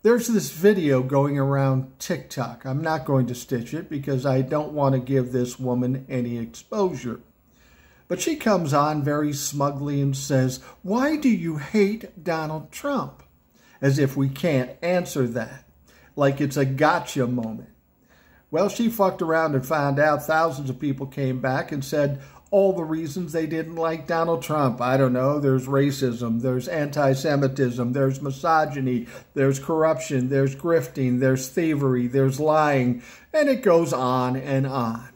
There's this video going around TikTok. I'm not going to stitch it because I don't want to give this woman any exposure. But she comes on very smugly and says, "Why do you hate Donald Trump?" As if we can't answer that. Like it's a gotcha moment. Well, she fucked around and found out thousands of people came back and said all the reasons they didn't like Donald Trump. I don't know, there's racism, there's anti-Semitism, there's misogyny, there's corruption, there's grifting, there's thievery, there's lying, and it goes on and on.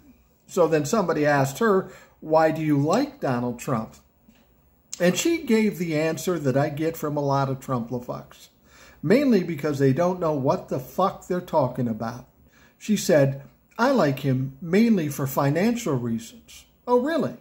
So then somebody asked her, "Why do you like Donald Trump?" And she gave the answer that I get from a lot of Trump-la-fucks. Mainly because they don't know what the fuck they're talking about. She said, "I like him mainly for financial reasons." Oh, really?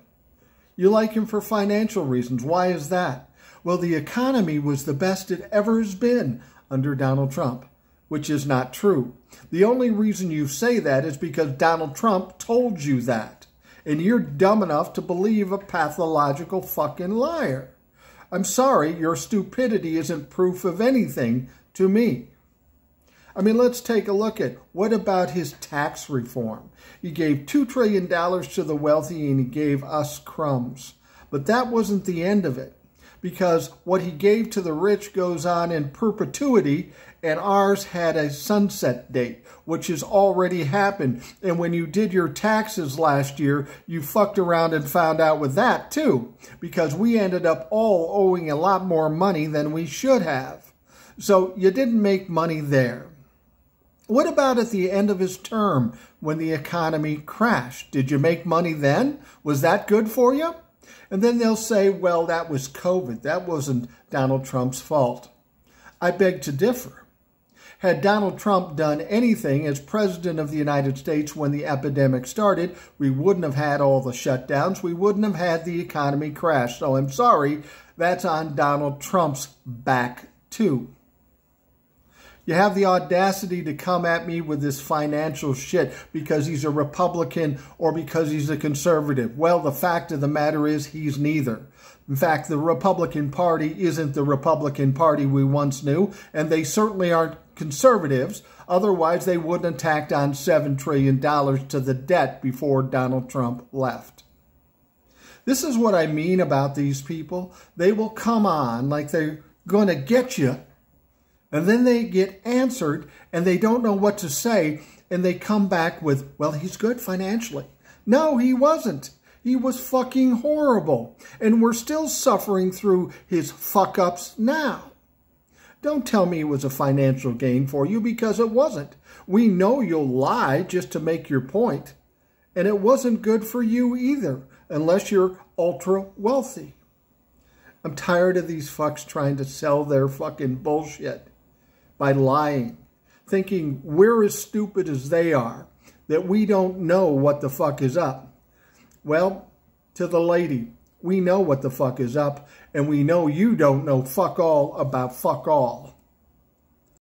You like him for financial reasons. Why is that? Well, the economy was the best it ever has been under Donald Trump, which is not true. The only reason you say that is because Donald Trump told you that. And you're dumb enough to believe a pathological fucking liar. I'm sorry, your stupidity isn't proof of anything to me. I mean, let's take a look at what about his tax reform? He gave $2 trillion to the wealthy and he gave us crumbs. But that wasn't the end of it, because what he gave to the rich goes on in perpetuity, and ours had a sunset date, which has already happened. And when you did your taxes last year, you fucked around and found out with that too, because we ended up all owing a lot more money than we should have. So you didn't make money there. What about at the end of his term when the economy crashed? Did you make money then? Was that good for you? And then they'll say, well, that was COVID. That wasn't Donald Trump's fault. I beg to differ. Had Donald Trump done anything as president of the United States when the epidemic started, we wouldn't have had all the shutdowns. We wouldn't have had the economy crash. So I'm sorry, that's on Donald Trump's back too. You have the audacity to come at me with this financial shit because he's a Republican or because he's a conservative. Well, the fact of the matter is he's neither. In fact, the Republican Party isn't the Republican Party we once knew, and they certainly aren't conservatives. Otherwise, they wouldn't have tacked on $7 trillion to the debt before Donald Trump left. This is what I mean about these people. They will come on like they're going to get you, and then they get answered and they don't know what to say, and they come back with, well, he's good financially. No, he wasn't. He was fucking horrible. And we're still suffering through his fuck-ups now. Don't tell me it was a financial gain for you, because it wasn't. We know you'll lie just to make your point. And it wasn't good for you either, unless you're ultra wealthy. I'm tired of these fucks trying to sell their fucking bullshit by lying, thinking we're as stupid as they are, that we don't know what the fuck is up. Well, to the lady, we know what the fuck is up, and we know you don't know fuck all about fuck all.